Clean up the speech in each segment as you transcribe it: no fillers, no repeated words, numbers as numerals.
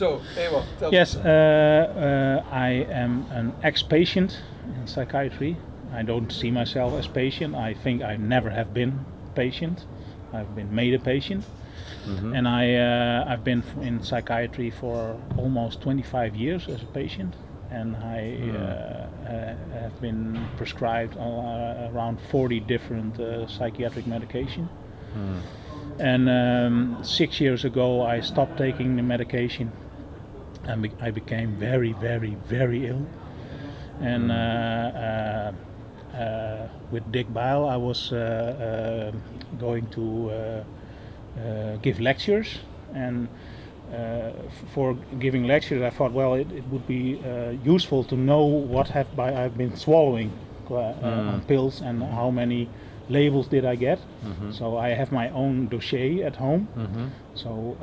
So, Ewout, tell Yes, us. I am an ex-patient in psychiatry. I don't see myself as patient. I think I never have been patient. I've been made a patient. Mm-hmm. And I've been in psychiatry for almost 25 years as a patient. And I have been prescribed around 40 different psychiatric medication. And 6 years ago I stopped taking the medication and I became very, very, very ill. And with Dick Bile I was going to give lectures, and for giving lectures I thought, well, it would be useful to know what I've been swallowing on pills and how many labels did I get. So I have my own dossier at home. So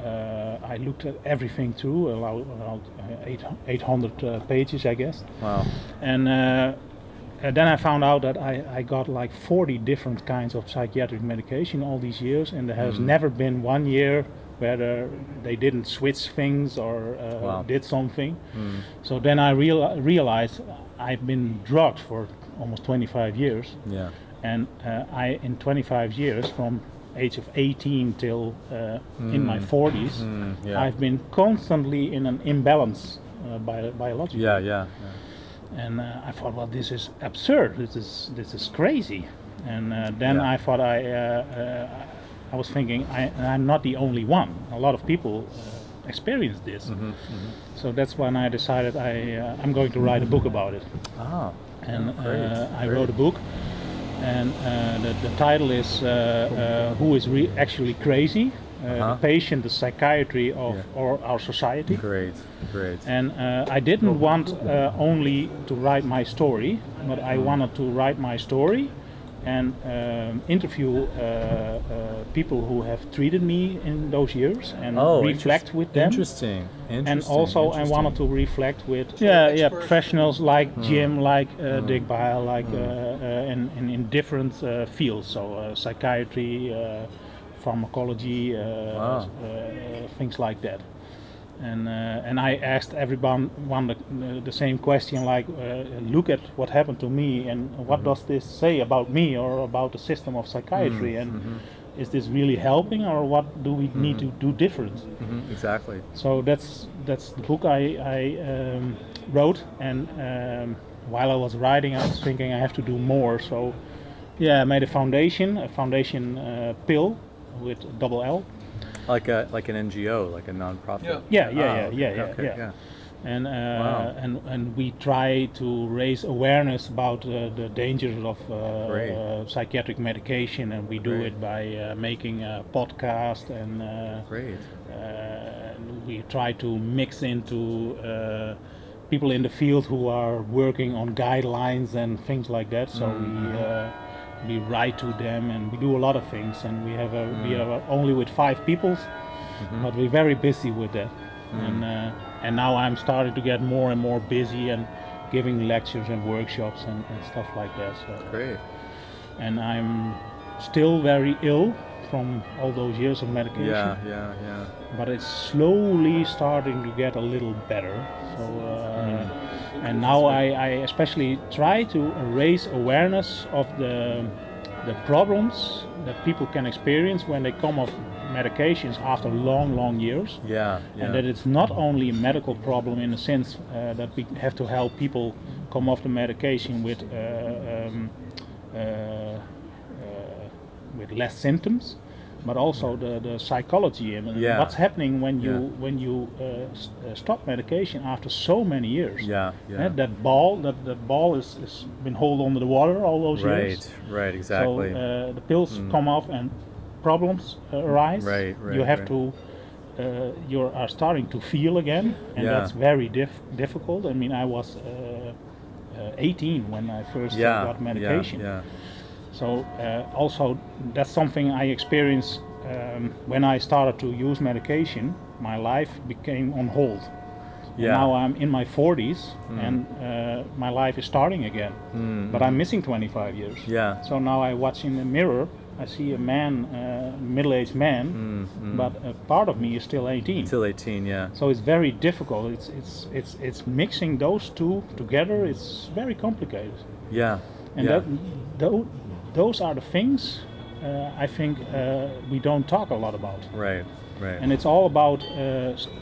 I looked at everything through, around 800 pages, I guess. Wow. And then I found out that I got like 40 different kinds of psychiatric medication all these years, and there has never been 1 year where they didn't switch things or did something. So then I realized I've been drugged for almost 25 years. Yeah. And in 25 years, from age of 18 till in my 40s, yeah. I've been constantly in an imbalance biologically. Yeah. And I thought, well, this is absurd. This is crazy. And then I thought I was thinking I'm not the only one. A lot of people experience this. So that's when I decided I'm going to write a book about it. Ah. And I wrote a book. And the title is Who is Actually Crazy? The patient, the psychiatry of or our society. Great. And I didn't want only to write my story, but I wanted to write my story and interview people who have treated me in those years and reflect with them. Interesting. And also I wanted to reflect with professionals like Jim, like Dick Bile, like in different fields, so psychiatry, pharmacology, things like that. And I asked everyone the same question, like look at what happened to me and what does this say about me or about the system of psychiatry, and is this really helping, or what do we need to do different? Exactly. So that's the book I wrote, and while I was writing I was thinking I have to do more, so I made a foundation pill with double L. Like an NGO, like a non-profit. Yeah. And we try to raise awareness about the dangers of psychiatric medication, and we do it by making a podcast, and we try to mix into people in the field who are working on guidelines and things like that. So we write to them, and we do a lot of things, and we are only with 5 people, but we're very busy with that. And now I'm starting to get more and more busy and giving lectures and workshops and stuff like that. So. Great. And I'm still very ill from all those years of medication. Yeah. But it's slowly starting to get a little better. So and now I especially try to raise awareness of the problems that people can experience when they come off medications after long years. And that it's not only a medical problem in the sense that we have to help people come off the medication with less symptoms, but also the psychology and what's happening when you stop medication after so many years. That ball is been held under the water all those years. Right, exactly. So the pills come off and problems arise. Right. You have to you are starting to feel again, and that's very difficult. I mean, I was 18 when I first got medication. So also that's something I experienced when I started to use medication. My life became on hold. Now I'm in my 40s and my life is starting again, but I'm missing 25 years. So now I watch in the mirror I see a man, middle-aged man, but a part of me is still 18. Still 18, yeah. So it's very difficult. It's mixing those two together. It's very complicated. Yeah. And those are the things I think we don't talk a lot about. Right. Right. And it's all about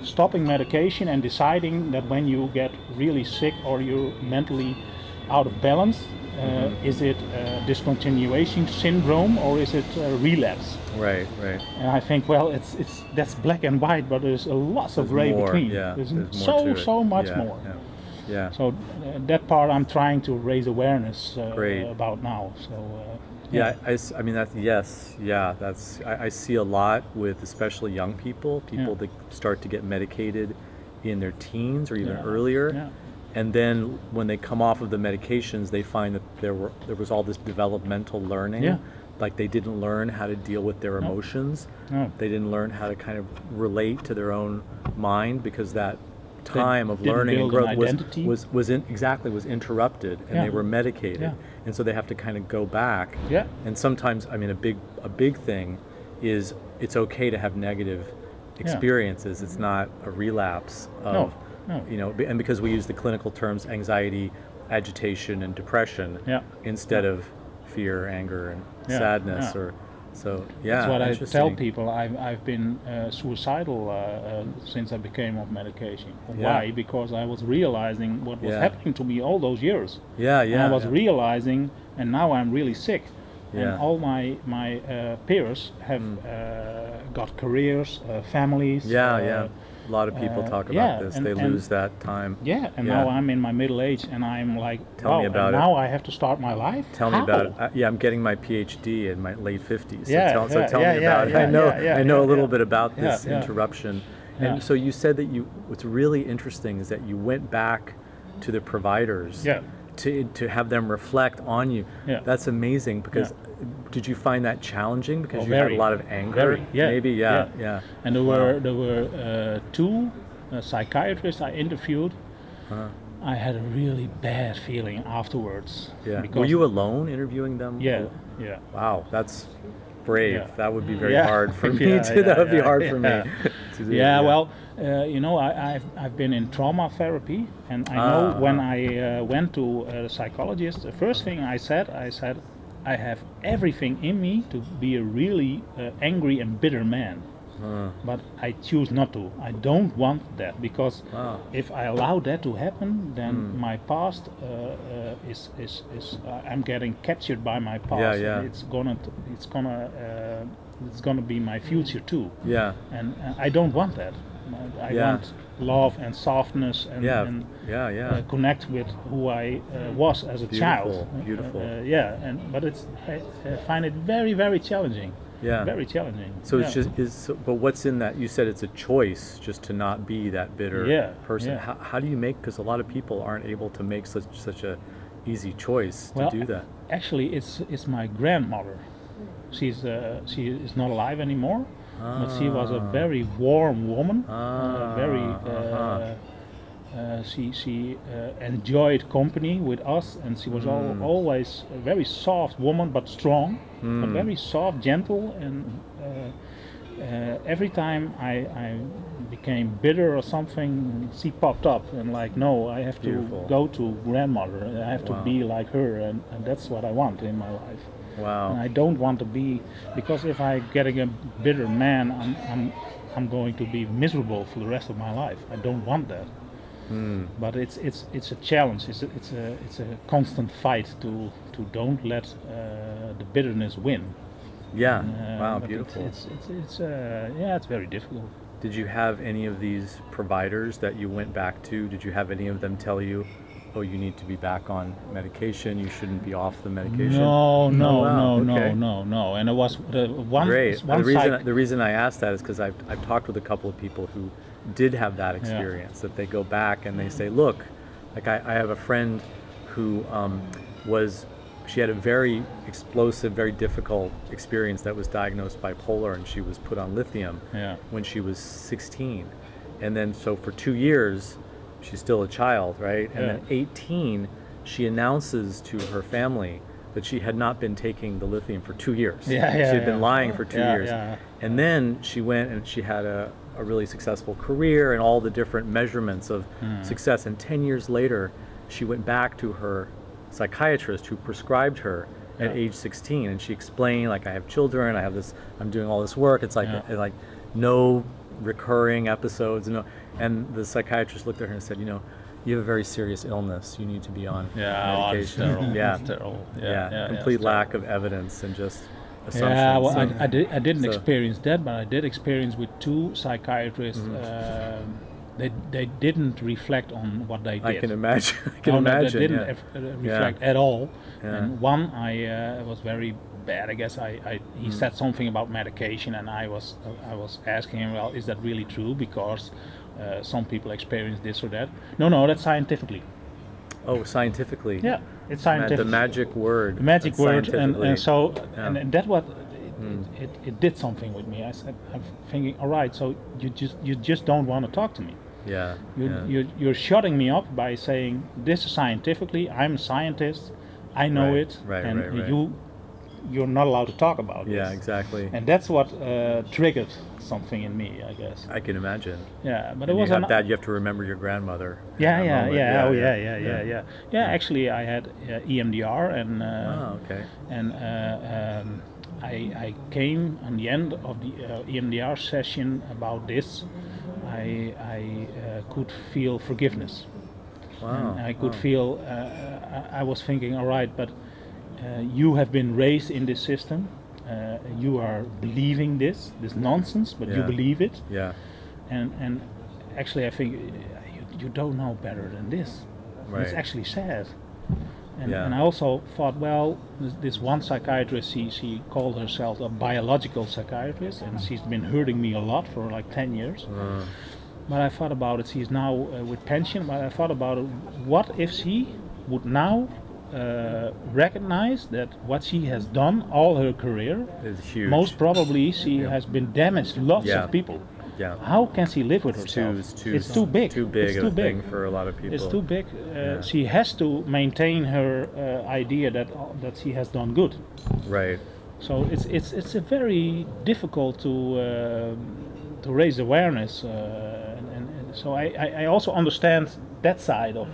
stopping medication and deciding that when you get really sick or you're mentally out of balance, is it discontinuation syndrome or is it relapse? Right, right. And I think, well, it's that's black and white, but there's lots of gray between. Yeah, there's so much more. Yeah. Yeah. So that part I'm trying to raise awareness about now. So. I mean that's that's I see a lot with especially young people that start to get medicated in their teens or even earlier, and then when they come off of the medications, they find that there was all this developmental learning, like they didn't learn how to deal with their emotions, they didn't learn how to kind of relate to their own mind because that time of learning and growth was interrupted, and they were medicated, and so they have to kind of go back. And sometimes, I mean, a big thing is it's okay to have negative experiences. It's not a relapse of you know, and because we use the clinical terms anxiety, agitation, and depression instead of fear, anger, and sadness or. So that's what I tell people. I've been suicidal since I became off medication. Why? Because I was realizing what was happening to me all those years. And I was realizing, and now I'm really sick. And all my peers have got careers, families. A lot of people talk about this. They lose that time. Now I'm in my middle age, and I'm like, tell me about it. Now I have to start my life. Tell me about it. I'm getting my PhD in my late 50s. So tell me about it. I know a little bit about this interruption. And so you said that what's really interesting is that you went back to the providers to have them reflect on you. That's amazing because. Did you find that challenging because you had a lot of anger? Maybe. And there were two psychiatrists I interviewed. I had a really bad feeling afterwards. Were you alone interviewing them? Wow, that's brave. That would be very hard for me too. That would be hard for me. To do. Well, you know, I've been in trauma therapy, and I know when I went to a psychologist, the first thing I said, I have everything in me to be a really angry and bitter man, but I choose not to. I don't want that because if I allow that to happen, then my past is I'm getting captured by my past. It's gonna be my future too. And I don't want that. I want love and softness and connect with who I was as a child. Beautiful. But I find it very, very challenging. Very challenging. So it's just but what's in that? You said it's a choice just to not be that bitter person. How do you make? Because a lot of people aren't able to make such a easy choice to do that. Actually, it's my grandmother. She is not alive anymore. But she was a very warm woman, she enjoyed company with us, and she was always a very soft woman, but strong, but very soft, gentle, and every time I became bitter or something, she popped up and like, no, I have to go to grandmother, I have to be like her, and that's what I want in my life. And I don't want to be, because if I getting a bitter man, I'm going to be miserable for the rest of my life. I don't want that. But it's a challenge. It's a constant fight to don't let the bitterness win. Beautiful. It's very difficult. Did you have any of these providers that you went back to? Did you have any of them tell you, oh, you need to be back on medication, you shouldn't be off the medication? No. And it was one. Great. The reason I asked that is because I've talked with a couple of people who did have that experience, that they go back and they say, look, like I have a friend who she had a very explosive, very difficult experience that was diagnosed bipolar, and she was put on lithium when she was 16. And then so for 2 years, she's still a child, right? And then 18, she announces to her family that she had not been taking the lithium for 2 years. Yeah, yeah, she had been lying for 2 years. Yeah. And then she went and she had a really successful career and all the different measurements of success. And 10 years later, she went back to her psychiatrist who prescribed her at age 16, and she explained, like, I have children, I have this, I'm doing all this work. It's like like no recurring episodes, and the psychiatrist looked at her and said, you have a very serious illness. You need to be on medication. That's terrible. Complete lack of evidence and just assumptions. Yeah, well, I didn't experience that, but I did experience with 2 psychiatrists. They didn't reflect on what they did. I can imagine. They didn't reflect at all. Yeah. And one, I was very bad. I guess he said something about medication, and I was asking him, well, is that really true? Because some people experience this or that. No, that's scientifically. Oh, scientifically. Yeah, it's scientific. The magic word. The magic word, and so and that what it did something with me. I'm thinking, all right, so you just don't want to talk to me. Yeah. You're shutting me up by saying this is scientifically. I'm a scientist. I know it, and you're not allowed to talk about it. Yeah, exactly. And that's what triggered something in me, I guess. I can imagine. Yeah, but and it was you have to remember your grandmother. Yeah. Actually, I had EMDR, and and I came on the end of the EMDR session about this. I could feel forgiveness. Wow. And I could feel. I was thinking, all right, but you have been raised in this system. You are believing this nonsense, but you believe it. Yeah. And actually, I think you don't know better than this. Right. It's actually sad. And I also thought, well, this one psychiatrist, she called herself a biological psychiatrist, and she's been hurting me a lot for like 10 years. But I thought about it. She's now with pension. But I thought about it. What if she would now recognize that what she has done all her career is huge. Most probably she has been damaged lots of people. Yeah. How can she live with herself? It's too big. Too big of a thing for a lot of people. It's too big. She has to maintain her idea that she has done good. Right. So it's a very difficult to raise awareness, and so I also understand that side of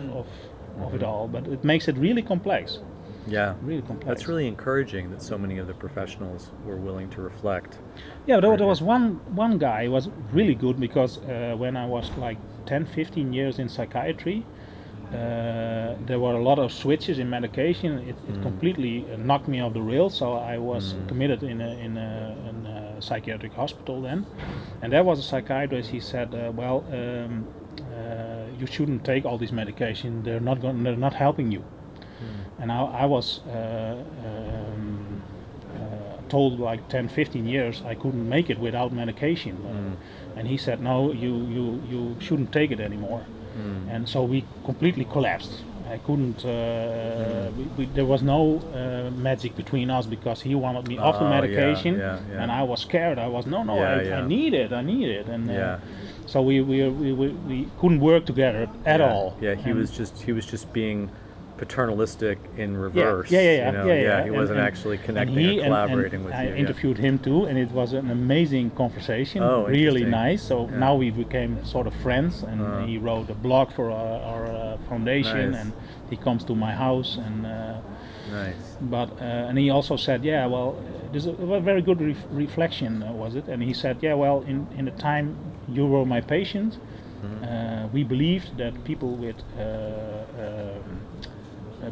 it all, but it makes it really complex. Yeah, really complex. That's really encouraging that so many of the professionals were willing to reflect. Yeah, there was one guy who was really good, because when I was like 10-15 years in psychiatry, there were a lot of switches in medication. It completely knocked me off the rails, so I was committed in a psychiatric hospital then. And there was a psychiatrist. He said, you shouldn't take all this medication. They're not helping you. And I was told like 10-15 years I couldn't make it without medication. And he said, no, you shouldn't take it anymore. And so we completely collapsed. I couldn't, there was no magic between us, because he wanted me off the medication, and I was scared. I was, I need it. And so we couldn't work together at all. Yeah, he was just being paternalistic in reverse. He wasn't actually connecting or collaborating with you. I interviewed him too, and it was an amazing conversation. Oh, really nice. So now we became sort of friends, and he wrote a blog for our foundation, and he comes to my house, and but and he also said, this is a very good reflection, was it? And he said, in the time you were my patient, we believed that people with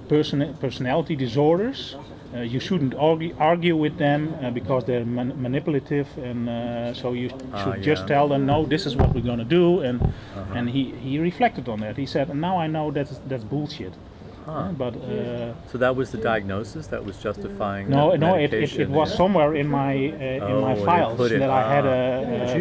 personality disorders, you shouldn't argue with them because they're manipulative, and so you should just tell them, no, this is what we're going to do. And he reflected on that. He said, and now I know that's bullshit. But so that was the diagnosis that was justifying. It was somewhere in my files that I had a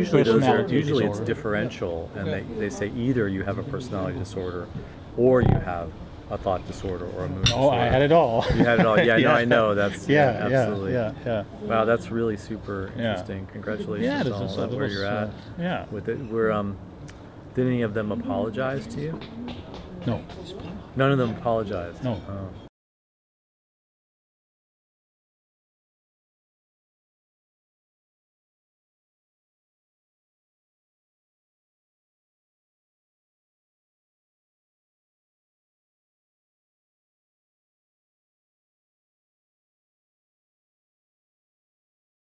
usually it's differential, and they say either you have a personality disorder or you have a thought disorder or a mood disorder. Oh, I had it all. You had it all. Yeah, no, I know. That's absolutely. Yeah. Wow, that's really super interesting. Congratulations on where you're at. With it, did any of them apologize to you? No. None of them apologized. No. Oh.